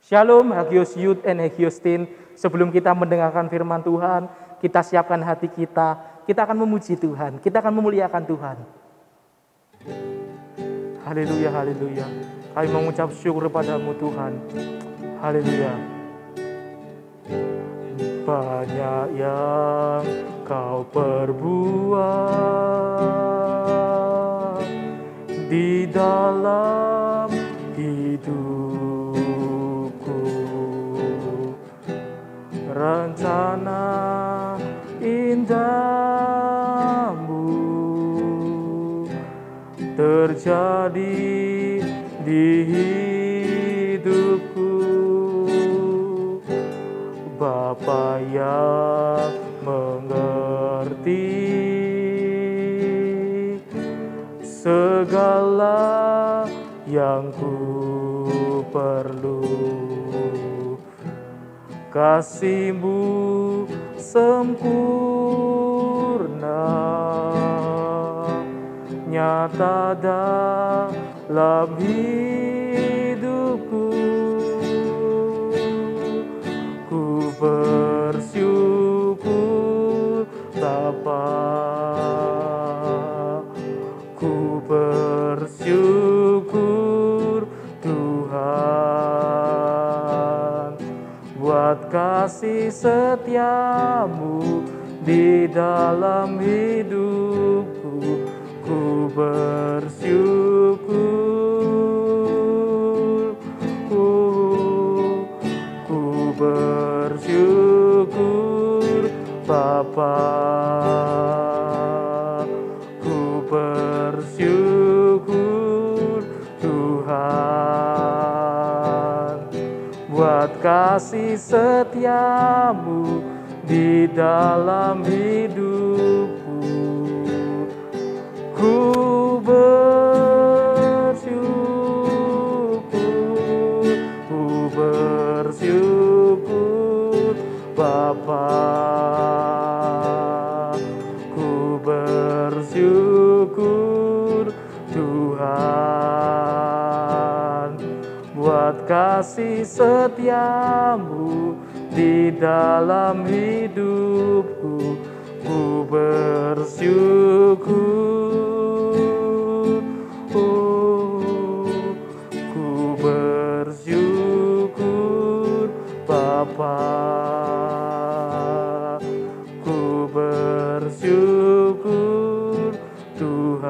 Shalom, Hagios Youth and Hagios Teen. Sebelum kita mendengarkan firman Tuhan, kita siapkan hati kita. Kita akan memuji Tuhan, kita akan memuliakan Tuhan. Haleluya, haleluya. Kami mengucap syukur padamu Tuhan. Haleluya. Banyak yang kau perbuat di dalam hidupku, rencana indahmu terjadi di hidupku. Bapa yang mengerti segala yang ku perlu, kasih-Mu sempurna nyata dalam hidupku. Ku bersyukur Bapa, ku bersyukur Tuhan buat kasih setiamu di dalam hidupku. Ku bersyukur, ku bersyukur Bapa, ku bersyukur Tuhan buat kasih setiamu di dalam hidupku. Ku bersyukur Bapa, ku bersyukur Tuhan buat kasih setiamu di dalam hidupku. Ku bersyukur, ku bersyukur Bapa, ku bersyukur Tuhan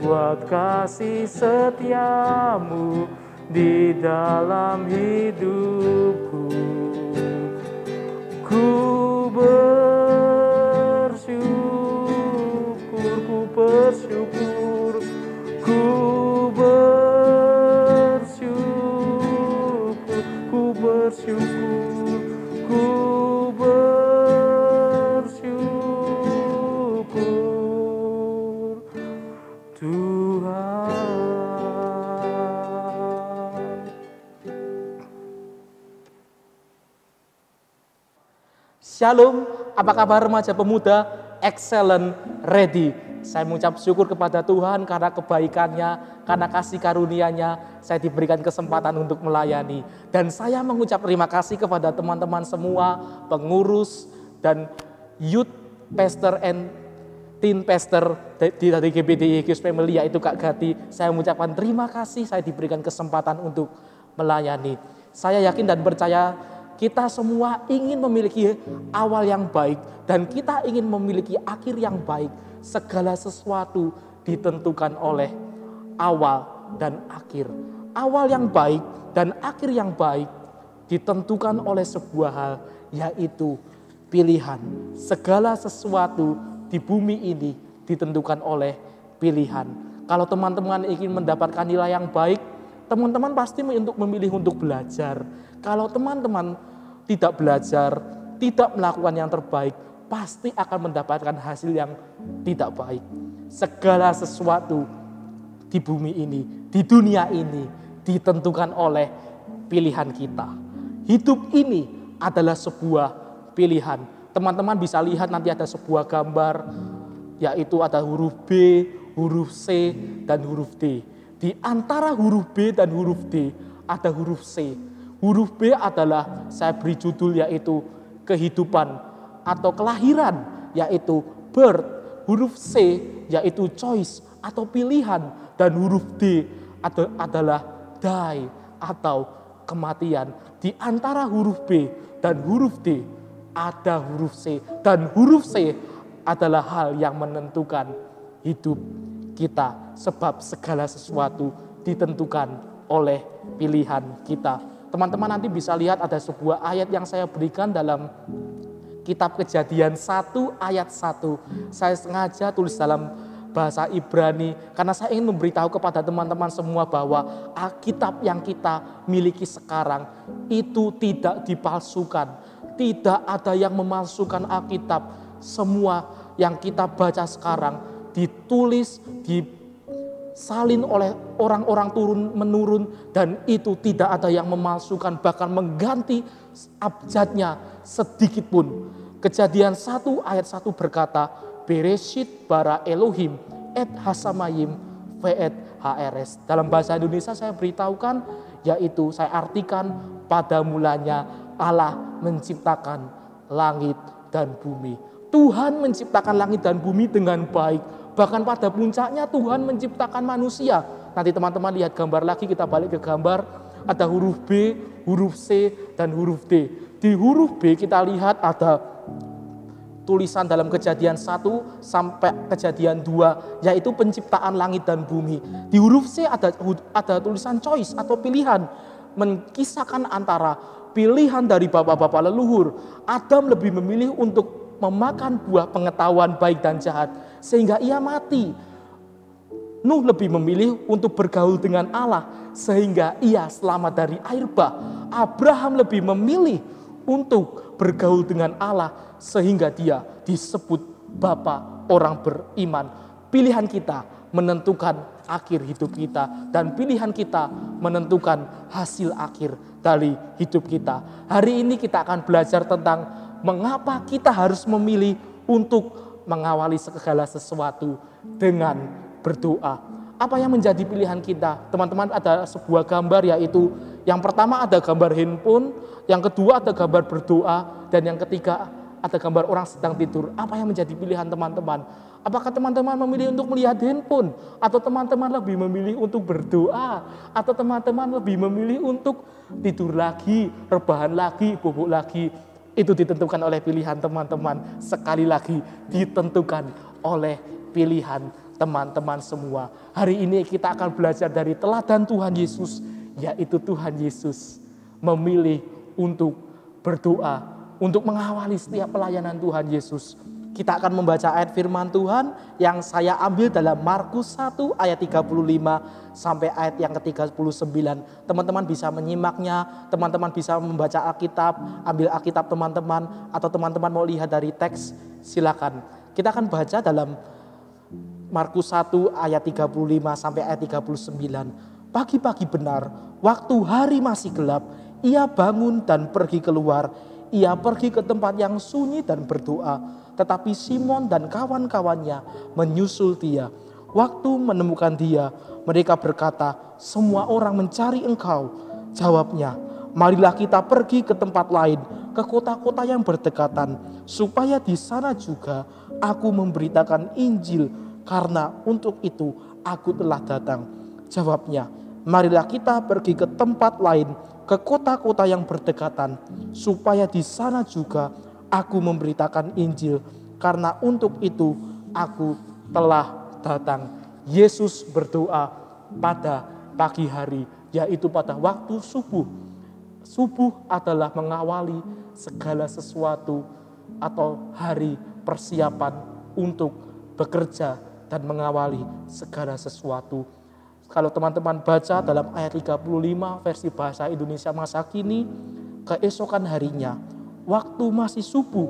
buat kasih setiamu di dalam hidupku. Ku bersyukur, ku bersyukur, ku bersyukur, ku bersyukur, ku bersyukur Tuhan. Shalom, apa kabar remaja pemuda? Excellent, ready. Saya mengucap syukur kepada Tuhan karena kebaikannya, karena kasih karunia-Nya, saya diberikan kesempatan untuk melayani. Dan saya mengucap terima kasih kepada teman-teman semua, pengurus dan youth pastor and teen pastor dari GBDI Hagios Family, yaitu Kak Gati. Saya mengucapkan terima kasih saya diberikan kesempatan untuk melayani. Saya yakin dan percaya kita semua ingin memiliki awal yang baik dan kita ingin memiliki akhir yang baik. Segala sesuatu ditentukan oleh awal dan akhir. Awal yang baik dan akhir yang baik ditentukan oleh sebuah hal, yaitu pilihan. Segala sesuatu di bumi ini ditentukan oleh pilihan. Kalau teman-teman ingin mendapatkan nilai yang baik, teman-teman pasti memilih untuk belajar. Kalau teman-teman tidak belajar, tidak melakukan yang terbaik, pasti akan mendapatkan hasil yang tidak baik. Segala sesuatu di bumi ini, di dunia ini, ditentukan oleh pilihan kita. Hidup ini adalah sebuah pilihan. Teman-teman bisa lihat nanti ada sebuah gambar, yaitu ada huruf B, huruf C, dan huruf D. Di antara huruf B dan huruf D ada huruf C. Huruf B adalah saya beri judul yaitu kehidupan atau kelahiran, yaitu birth. Huruf C yaitu choice atau pilihan, dan huruf D adalah die atau kematian. Di antara huruf B dan huruf D ada huruf C, dan huruf C adalah hal yang menentukan hidup kita, sebab segala sesuatu ditentukan oleh pilihan kita. Teman-teman nanti bisa lihat ada sebuah ayat yang saya berikan dalam kitab Kejadian 1 ayat 1. Saya sengaja tulis dalam bahasa Ibrani karena saya ingin memberitahu kepada teman-teman semua bahwa Alkitab yang kita miliki sekarang itu tidak dipalsukan. Tidak ada yang memalsukan Alkitab. Semua yang kita baca sekarang ditulis, disalin oleh orang-orang turun-menurun, dan itu tidak ada yang memalsukan, bahkan mengganti abjadnya sedikit pun. Kejadian 1 ayat 1 berkata, Bereshit bara Elohim et hasamayim ve'et hrs. Dalam bahasa Indonesia saya beritahukan, yaitu saya artikan, pada mulanya Allah menciptakan langit dan bumi. Tuhan menciptakan langit dan bumi dengan baik. Bahkan pada puncaknya Tuhan menciptakan manusia. Nanti teman-teman lihat gambar lagi, kita balik ke gambar. Ada huruf B, huruf C, dan huruf D. Di huruf B kita lihat ada tulisan dalam Kejadian 1 sampai Kejadian 2, yaitu penciptaan langit dan bumi. Di huruf C ada tulisan choice atau pilihan, mengkisahkan antara pilihan dari bapak-bapak leluhur. Adam lebih memilih untuk memakan buah pengetahuan baik dan jahat sehingga ia mati. Nuh lebih memilih untuk bergaul dengan Allah sehingga ia selamat dari air bah. Abraham lebih memilih untuk bergaul dengan Allah sehingga dia disebut bapa orang beriman. Pilihan kita menentukan akhir hidup kita, dan pilihan kita menentukan hasil akhir dari hidup kita. Hari ini kita akan belajar tentang mengapa kita harus memilih untuk mengawali segala sesuatu dengan berdoa. Apa yang menjadi pilihan kita? Teman-teman, ada sebuah gambar, yaitu yang pertama ada gambar handphone, yang kedua ada gambar berdoa, dan yang ketiga ada gambar orang sedang tidur. Apa yang menjadi pilihan teman-teman? Apakah teman-teman memilih untuk melihat handphone? Atau teman-teman lebih memilih untuk berdoa? Atau teman-teman lebih memilih untuk tidur lagi, rebahan lagi, bubuk lagi? Itu ditentukan oleh pilihan teman-teman. Sekali lagi ditentukan oleh pilihan teman-teman semua. Hari ini kita akan belajar dari teladan Tuhan Yesus, yaitu Tuhan Yesus memilih untuk berdoa, untuk mengawali setiap pelayanan Tuhan Yesus. Kita akan membaca ayat firman Tuhan yang saya ambil dalam Markus 1 ayat 35 sampai ayat yang ke-39. Teman-teman bisa menyimaknya, teman-teman bisa membaca Alkitab, ambil Alkitab teman-teman, atau teman-teman mau lihat dari teks, silakan. Kita akan baca dalam Markus 1 ayat 35 sampai ayat 39. Pagi-pagi benar, waktu hari masih gelap, ia bangun dan pergi keluar. Ia pergi ke tempat yang sunyi dan berdoa. Tetapi Simon dan kawan-kawannya menyusul dia. Waktu menemukan dia, mereka berkata, "Semua orang mencari engkau." Jawabnya, "Marilah kita pergi ke tempat lain, ke kota-kota yang berdekatan, supaya di sana juga aku memberitakan Injil, karena untuk itu aku telah datang." Jawabnya, "Marilah kita pergi ke tempat lain, ke kota-kota yang berdekatan, supaya di sana juga aku memberitakan Injil, karena untuk itu aku telah datang." Yesus berdoa pada pagi hari, yaitu pada waktu subuh. Subuh adalah mengawali segala sesuatu atau hari persiapan untuk bekerja dan mengawali segala sesuatu. Kalau teman-teman baca dalam ayat 35 versi bahasa Indonesia masa kini, keesokan harinya, waktu masih subuh,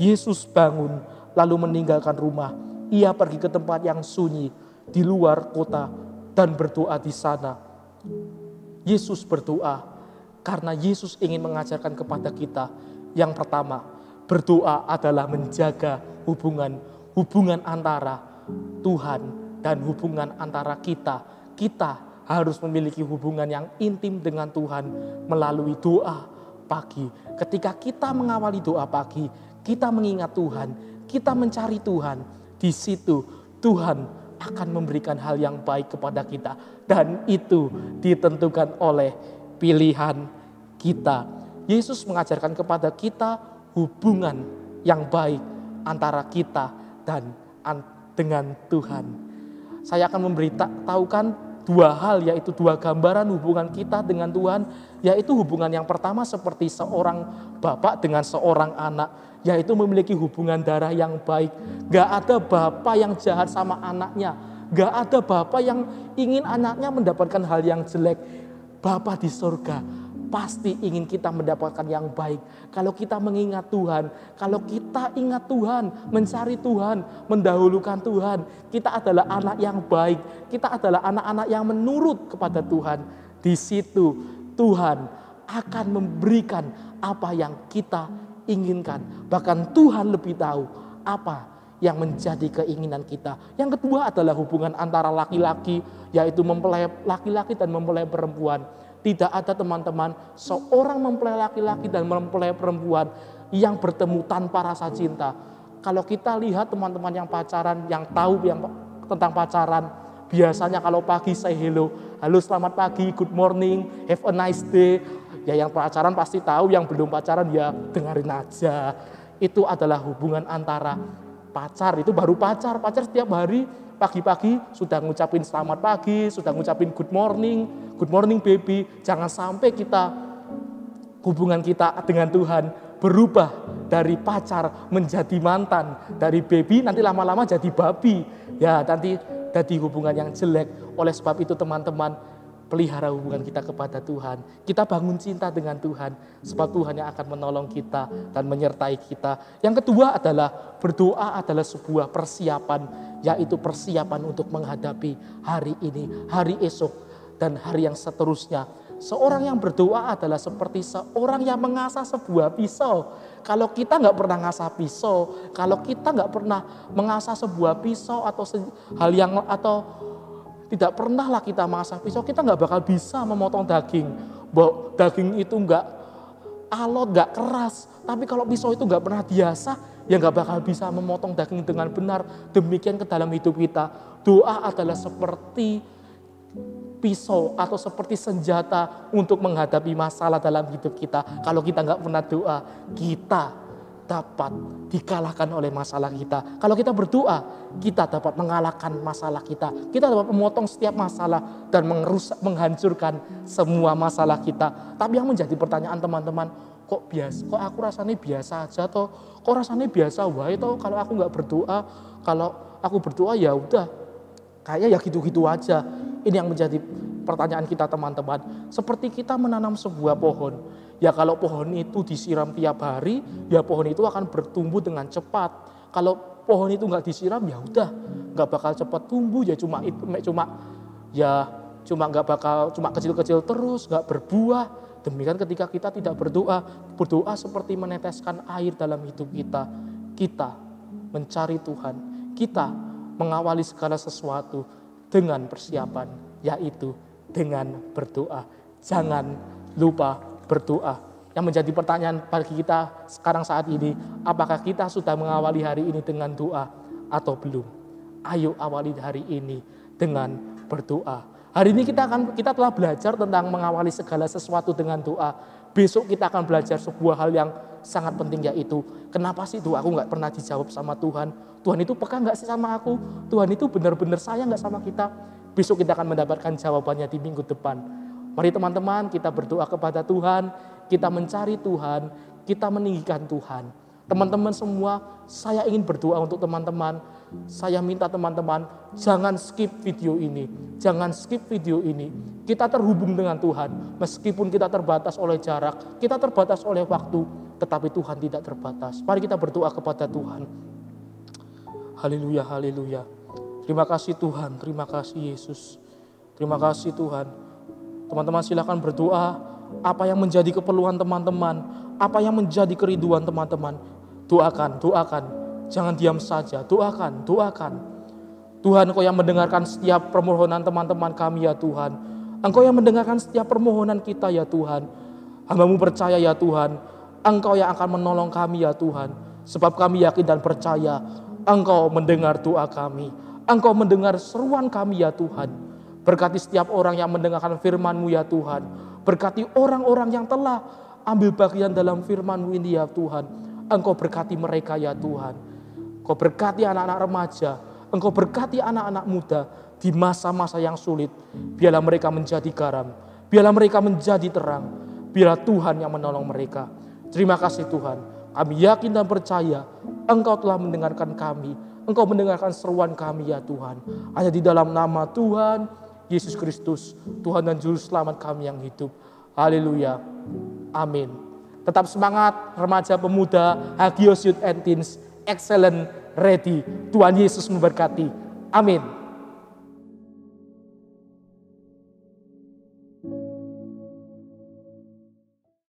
Yesus bangun lalu meninggalkan rumah. Ia pergi ke tempat yang sunyi di luar kota dan berdoa di sana. Yesus berdoa karena Yesus ingin mengajarkan kepada kita, yang pertama, berdoa adalah menjaga hubungan antara Tuhan dan hubungan antara kita kita harus memiliki hubungan yang intim dengan Tuhan melalui doa pagi. Ketika kita mengawali doa pagi, kita mengingat Tuhan, kita mencari Tuhan. Di situ Tuhan akan memberikan hal yang baik kepada kita. Dan itu ditentukan oleh pilihan kita. Yesus mengajarkan kepada kita hubungan yang baik antara kita dan dengan Tuhan. Saya akan memberitahukan dua hal, yaitu dua gambaran hubungan kita dengan Tuhan, yaitu hubungan yang pertama seperti seorang bapak dengan seorang anak, yaitu memiliki hubungan darah yang baik. Gak ada bapak yang jahat sama anaknya, gak ada bapak yang ingin anaknya mendapatkan hal yang jelek. Bapa di surga pasti ingin kita mendapatkan yang baik. Kalau kita mengingat Tuhan, kalau kita ingat Tuhan, mencari Tuhan, mendahulukan Tuhan, kita adalah anak yang baik. Kita adalah anak-anak yang menurut kepada Tuhan. Di situ Tuhan akan memberikan apa yang kita inginkan. Bahkan Tuhan lebih tahu apa yang menjadi keinginan kita. Yang kedua adalah hubungan antara laki-laki, yaitu mempelai laki-laki dan mempelai perempuan. Tidak ada teman-teman seorang mempelai laki-laki dan mempelai perempuan yang bertemu tanpa rasa cinta. Kalau kita lihat teman-teman yang pacaran, yang tahu tentang pacaran, biasanya kalau pagi say hello, halo selamat pagi, good morning, have a nice day. Ya yang pacaran pasti tahu, yang belum pacaran ya dengerin aja. Itu adalah hubungan antara pacar, itu baru pacar. Pacar setiap hari pagi-pagi sudah ngucapin selamat pagi, sudah ngucapin good morning baby. Jangan sampai hubungan kita dengan Tuhan berubah dari pacar menjadi mantan, dari baby nanti lama-lama jadi babi. Ya nanti jadi hubungan yang jelek. Oleh sebab itu teman-teman, pelihara hubungan kita kepada Tuhan. Kita bangun cinta dengan Tuhan, sebab Tuhan yang akan menolong kita dan menyertai kita. Yang kedua adalah berdoa adalah sebuah persiapan, yaitu persiapan untuk menghadapi hari ini, hari esok, dan hari yang seterusnya. Seorang yang berdoa adalah seperti seorang yang mengasah sebuah pisau. Kalau kita nggak pernah ngasah pisau, kalau kita nggak pernah mengasah sebuah pisau atau tidak pernahlah kita mengasah pisau, kita nggak bakal bisa memotong daging. Daging itu nggak alot, nggak keras. Tapi kalau pisau itu nggak pernah diasah, ya nggak bakal bisa memotong daging dengan benar. Demikian ke dalam hidup kita. Doa adalah seperti pisau atau seperti senjata untuk menghadapi masalah dalam hidup kita. Kalau kita nggak pernah doa, kita dapat dikalahkan oleh masalah kita. Kalau kita berdoa, kita dapat mengalahkan masalah kita. Kita dapat memotong setiap masalah dan menghancurkan semua masalah kita. Tapi yang menjadi pertanyaan teman-teman, kok aku rasanya biasa aja toh? Kok rasanya biasa wae toh kalau aku nggak berdoa? Kalau aku berdoa ya udah, kayaknya ya gitu-gitu aja. Ini yang menjadi pertanyaan kita teman-teman. Seperti kita menanam sebuah pohon. Ya kalau pohon itu disiram tiap hari, ya pohon itu akan bertumbuh dengan cepat. Kalau pohon itu nggak disiram, ya udah nggak bakal cepat tumbuh. Ya cuma kecil-kecil terus, nggak berbuah. Demikian ketika kita tidak berdoa, berdoa seperti meneteskan air dalam hidup kita. Kita mencari Tuhan, kita mengawali segala sesuatu dengan persiapan, yaitu dengan berdoa. Jangan lupa berdoa. Yang menjadi pertanyaan bagi kita sekarang saat ini, apakah kita sudah mengawali hari ini dengan doa atau belum? Ayo awali hari ini dengan berdoa. Hari ini kita telah belajar tentang mengawali segala sesuatu dengan doa. Besok kita akan belajar sebuah hal yang sangat penting, yaitu kenapa sih doaku nggak pernah dijawab sama Tuhan? Tuhan itu peka nggak sih sama aku? Tuhan itu benar-benar sayang nggak sama kita? Besok kita akan mendapatkan jawabannya di minggu depan. Mari teman-teman, kita berdoa kepada Tuhan, kita mencari Tuhan, kita meninggikan Tuhan. Teman-teman semua, saya ingin berdoa untuk teman-teman. Saya minta teman-teman, jangan skip video ini. Jangan skip video ini. Kita terhubung dengan Tuhan. Meskipun kita terbatas oleh jarak, kita terbatas oleh waktu, tetapi Tuhan tidak terbatas. Mari kita berdoa kepada Tuhan. Haleluya, haleluya. Terima kasih Tuhan, terima kasih Yesus. Terima kasih Tuhan. Teman-teman silakan berdoa. Apa yang menjadi keperluan teman-teman, apa yang menjadi kerinduan teman-teman, doakan, doakan. Jangan diam saja, doakan, doakan. Tuhan, Engkau yang mendengarkan setiap permohonan teman-teman kami ya Tuhan. Engkau yang mendengarkan setiap permohonan kita ya Tuhan. Hamba-Mu percaya ya Tuhan, Engkau yang akan menolong kami ya Tuhan. Sebab kami yakin dan percaya Engkau mendengar doa kami. Engkau mendengar seruan kami ya Tuhan. Berkati setiap orang yang mendengarkan firman-Mu ya Tuhan. Berkati orang-orang yang telah ambil bagian dalam firman-Mu ini ya Tuhan. Engkau berkati mereka ya Tuhan. Engkau berkati anak-anak remaja. Engkau berkati anak-anak muda di masa-masa yang sulit. Biarlah mereka menjadi garam. Biarlah mereka menjadi terang. Biarlah Tuhan yang menolong mereka. Terima kasih Tuhan. Kami yakin dan percaya Engkau telah mendengarkan kami. Engkau mendengarkan seruan kami ya Tuhan. Hanya di dalam nama Tuhan Yesus Kristus, Tuhan dan Juru Selamat kami yang hidup. Haleluya. Amin. Tetap semangat remaja pemuda Hagios Youth and Teens. Excellent, ready. Tuhan Yesus memberkati. Amin.